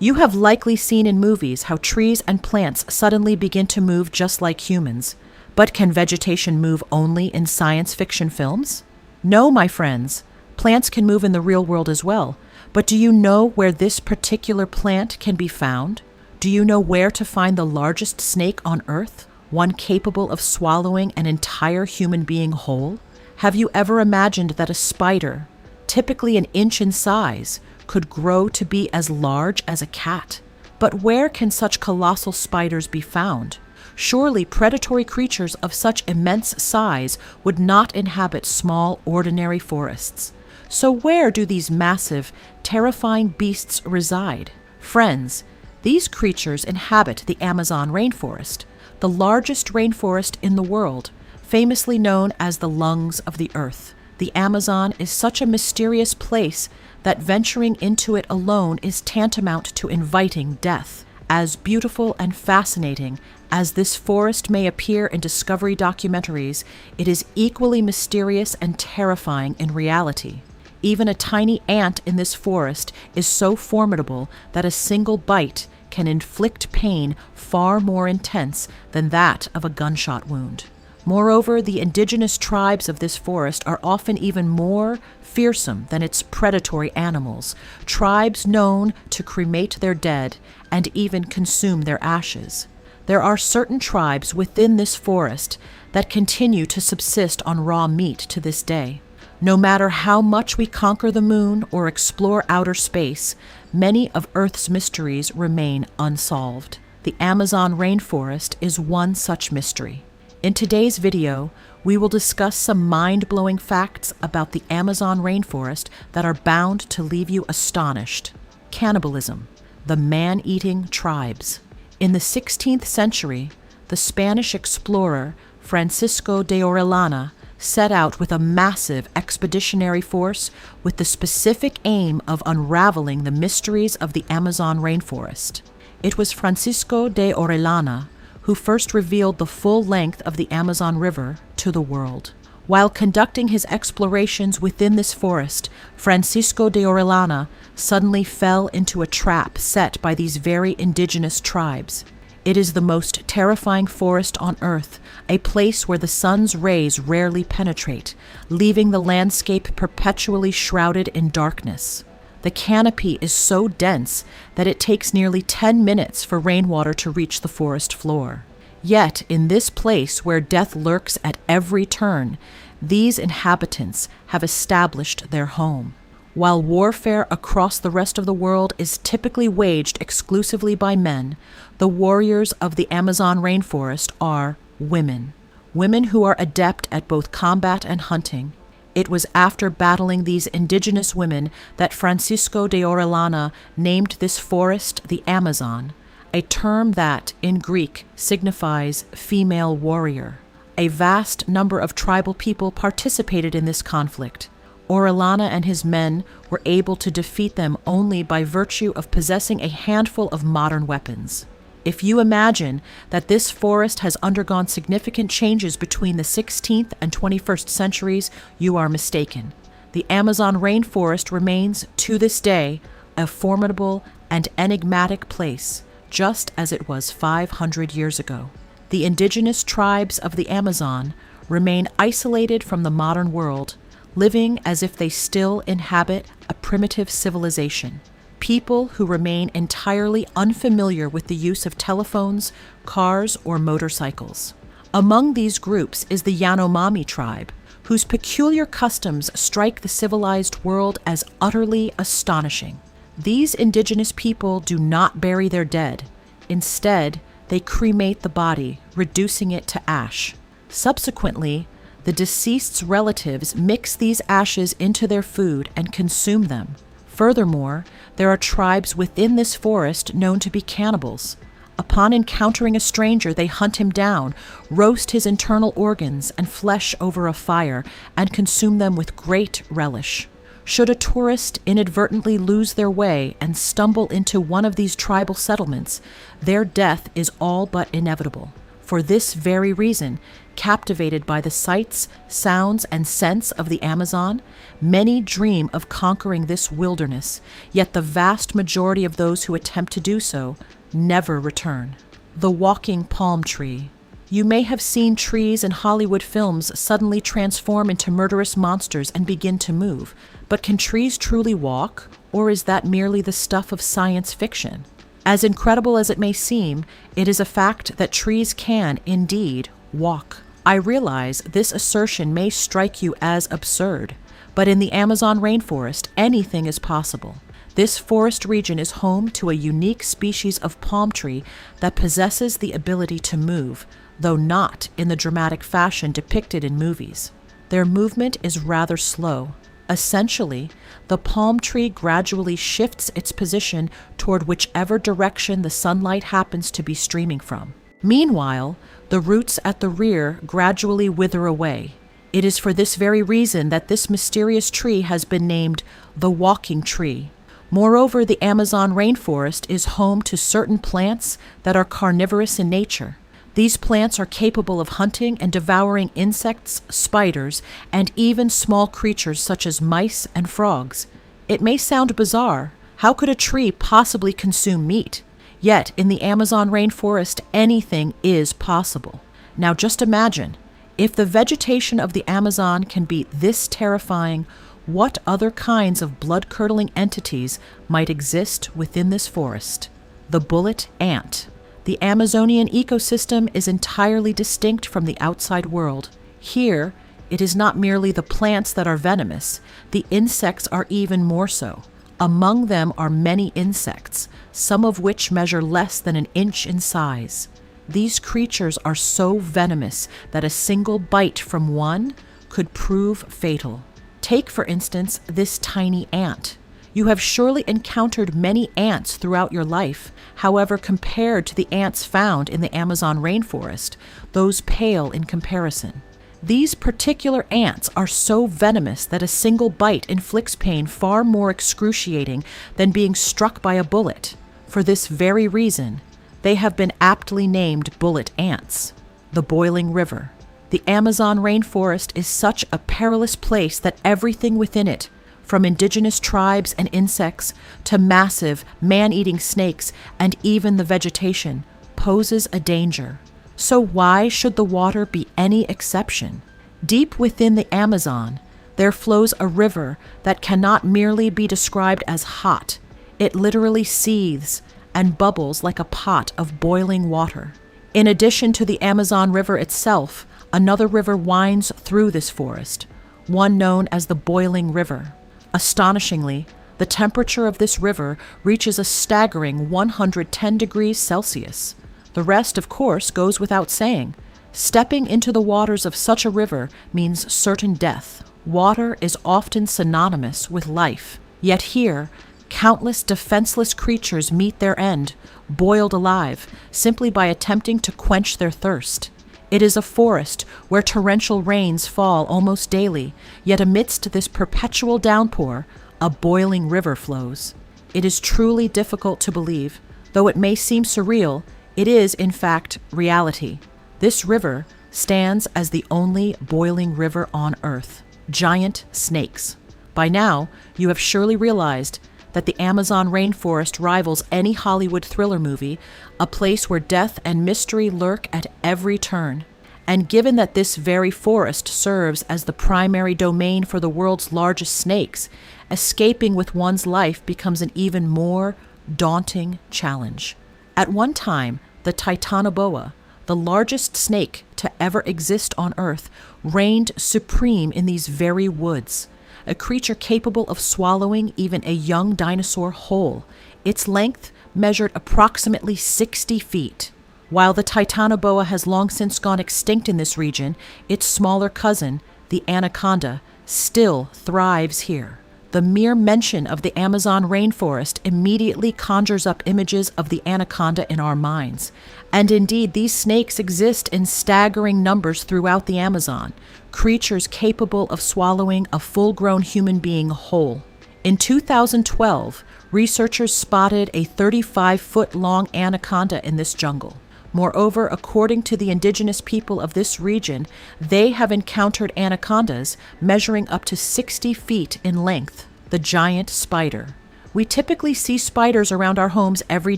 You have likely seen in movies how trees and plants suddenly begin to move just like humans. But can vegetation move only in science fiction films? No, my friends. Plants can move in the real world as well. But do you know where this particular plant can be found? Do you know where to find the largest snake on Earth, one capable of swallowing an entire human being whole? Have you ever imagined that a spider, typically an inch in size, could grow to be as large as a cat? But where can such colossal spiders be found? Surely predatory creatures of such immense size would not inhabit small, ordinary forests. So where do these massive, terrifying beasts reside? Friends, these creatures inhabit the Amazon rainforest, the largest rainforest in the world, famously known as the lungs of the earth. The Amazon is such a mysterious place that venturing into it alone is tantamount to inviting death. As beautiful and fascinating as this forest may appear in Discovery documentaries, it is equally mysterious and terrifying in reality. Even a tiny ant in this forest is so formidable that a single bite can inflict pain far more intense than that of a gunshot wound. Moreover, the indigenous tribes of this forest are often even more fearsome than its predatory animals, tribes known to cremate their dead and even consume their ashes. There are certain tribes within this forest that continue to subsist on raw meat to this day. No matter how much we conquer the moon or explore outer space, many of Earth's mysteries remain unsolved. The Amazon rainforest is one such mystery. In today's video, we will discuss some mind-blowing facts about the Amazon rainforest that are bound to leave you astonished. Cannibalism, the man-eating tribes. In the 16th century, the Spanish explorer Francisco de Orellana set out with a massive expeditionary force with the specific aim of unraveling the mysteries of the Amazon rainforest. It was Francisco de Orellana who first revealed the full length of the Amazon River to the world. While conducting his explorations within this forest, Francisco de Orellana suddenly fell into a trap set by these very indigenous tribes. It is the most terrifying forest on Earth, a place where the sun's rays rarely penetrate, leaving the landscape perpetually shrouded in darkness. The canopy is so dense that it takes nearly 10 minutes for rainwater to reach the forest floor. Yet, in this place where death lurks at every turn, these inhabitants have established their home. While warfare across the rest of the world is typically waged exclusively by men, the warriors of the Amazon rainforest are women. Women who are adept at both combat and hunting. It was after battling these indigenous women that Francisco de Orellana named this forest the Amazon, a term that, in Greek, signifies female warrior. A vast number of tribal people participated in this conflict. Orellana and his men were able to defeat them only by virtue of possessing a handful of modern weapons. If you imagine that this forest has undergone significant changes between the 16th and 21st centuries, you are mistaken. The Amazon rainforest remains, to this day, a formidable and enigmatic place, just as it was 500 years ago. The indigenous tribes of the Amazon remain isolated from the modern world, living as if they still inhabit a primitive civilization. People who remain entirely unfamiliar with the use of telephones, cars, or motorcycles. Among these groups is the Yanomami tribe, whose peculiar customs strike the civilized world as utterly astonishing. These indigenous people do not bury their dead. Instead, they cremate the body, reducing it to ash. Subsequently, the deceased's relatives mix these ashes into their food and consume them. Furthermore, there are tribes within this forest known to be cannibals. Upon encountering a stranger, they hunt him down, roast his internal organs and flesh over a fire, and consume them with great relish. Should a tourist inadvertently lose their way and stumble into one of these tribal settlements, their death is all but inevitable. For this very reason, captivated by the sights, sounds, and scents of the Amazon, many dream of conquering this wilderness, yet the vast majority of those who attempt to do so never return. The walking palm tree. You may have seen trees in Hollywood films suddenly transform into murderous monsters and begin to move, but can trees truly walk, or is that merely the stuff of science fiction? As incredible as it may seem, it is a fact that trees can, indeed, walk. I realize this assertion may strike you as absurd, but in the Amazon rainforest, anything is possible. This forest region is home to a unique species of palm tree that possesses the ability to move, though not in the dramatic fashion depicted in movies. Their movement is rather slow. Essentially, the palm tree gradually shifts its position toward whichever direction the sunlight happens to be streaming from. Meanwhile, the roots at the rear gradually wither away. It is for this very reason that this mysterious tree has been named the walking tree. Moreover, the Amazon rainforest is home to certain plants that are carnivorous in nature. These plants are capable of hunting and devouring insects, spiders, and even small creatures such as mice and frogs. It may sound bizarre. How could a tree possibly consume meat? Yet, in the Amazon rainforest, anything is possible. Now just imagine, if the vegetation of the Amazon can be this terrifying, what other kinds of blood-curdling entities might exist within this forest? The bullet ant. The Amazonian ecosystem is entirely distinct from the outside world. Here, it is not merely the plants that are venomous, the insects are even more so. Among them are many insects, some of which measure less than an inch in size. These creatures are so venomous that a single bite from one could prove fatal. Take, for instance, this tiny ant. You have surely encountered many ants throughout your life. However, compared to the ants found in the Amazon rainforest, those pale in comparison. These particular ants are so venomous that a single bite inflicts pain far more excruciating than being struck by a bullet. For this very reason, they have been aptly named bullet ants. The boiling river. The Amazon rainforest is such a perilous place that everything within it, from indigenous tribes and insects to massive, man-eating snakes and even the vegetation, poses a danger. So why should the water be any exception? Deep within the Amazon, there flows a river that cannot merely be described as hot. It literally seethes and bubbles like a pot of boiling water. In addition to the Amazon River itself, another river winds through this forest, one known as the Boiling River. Astonishingly, the temperature of this river reaches a staggering 110 degrees Celsius. The rest, of course, goes without saying. Stepping into the waters of such a river means certain death. Water is often synonymous with life. Yet here, countless defenseless creatures meet their end, boiled alive, simply by attempting to quench their thirst. It is a forest where torrential rains fall almost daily, yet amidst this perpetual downpour, a boiling river flows. It is truly difficult to believe. Though it may seem surreal, it is, in fact, reality. This river stands as the only boiling river on Earth. Giant snakes. By now, you have surely realized that the Amazon rainforest rivals any Hollywood thriller movie, a place where death and mystery lurk at every turn. And given that this very forest serves as the primary domain for the world's largest snakes, escaping with one's life becomes an even more daunting challenge. At one time, the titanoboa, the largest snake to ever exist on Earth, reigned supreme in these very woods. A creature capable of swallowing even a young dinosaur whole. Its length measured approximately 60 feet. While the titanoboa has long since gone extinct in this region, its smaller cousin, the anaconda, still thrives here. The mere mention of the Amazon rainforest immediately conjures up images of the anaconda in our minds. And indeed, these snakes exist in staggering numbers throughout the Amazon, creatures capable of swallowing a full-grown human being whole. In 2012, researchers spotted a 35-foot-long anaconda in this jungle. Moreover, according to the indigenous people of this region, they have encountered anacondas measuring up to 60 feet in length, the giant spider. We typically see spiders around our homes every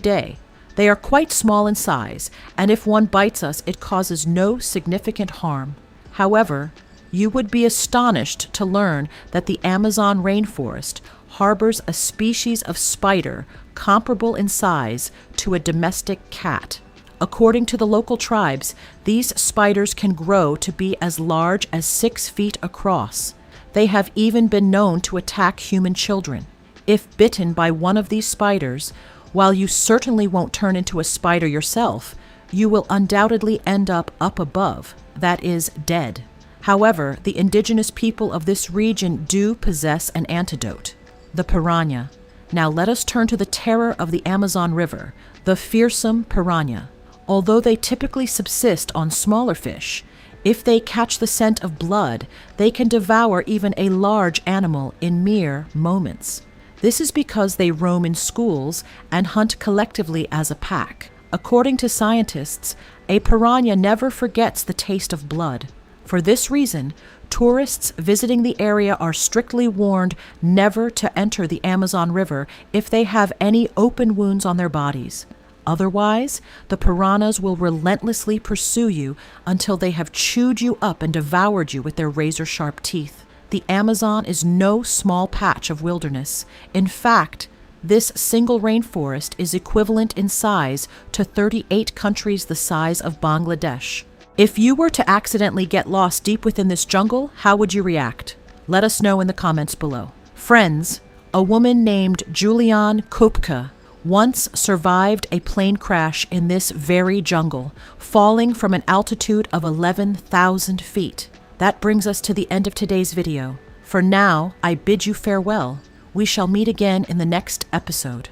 day. They are quite small in size, and if one bites us, it causes no significant harm. However, you would be astonished to learn that the Amazon rainforest harbors a species of spider comparable in size to a domestic cat. According to the local tribes, these spiders can grow to be as large as 6 feet across. They have even been known to attack human children. If bitten by one of these spiders, while you certainly won't turn into a spider yourself, you will undoubtedly end up above, that is, dead. However, the indigenous people of this region do possess an antidote: the piranha. Now let us turn to the terror of the Amazon River, the fearsome piranha. Although they typically subsist on smaller fish, if they catch the scent of blood, they can devour even a large animal in mere moments. This is because they roam in schools and hunt collectively as a pack. According to scientists, a piranha never forgets the taste of blood. For this reason, tourists visiting the area are strictly warned never to enter the Amazon River if they have any open wounds on their bodies. Otherwise, the piranhas will relentlessly pursue you until they have chewed you up and devoured you with their razor-sharp teeth. The Amazon is no small patch of wilderness. In fact, this single rainforest is equivalent in size to 38 countries the size of Bangladesh. If you were to accidentally get lost deep within this jungle, how would you react? Let us know in the comments below. Friends, a woman named Julianne Kopka once survived a plane crash in this very jungle, falling from an altitude of 11,000 feet. That brings us to the end of today's video. For now, I bid you farewell. We shall meet again in the next episode.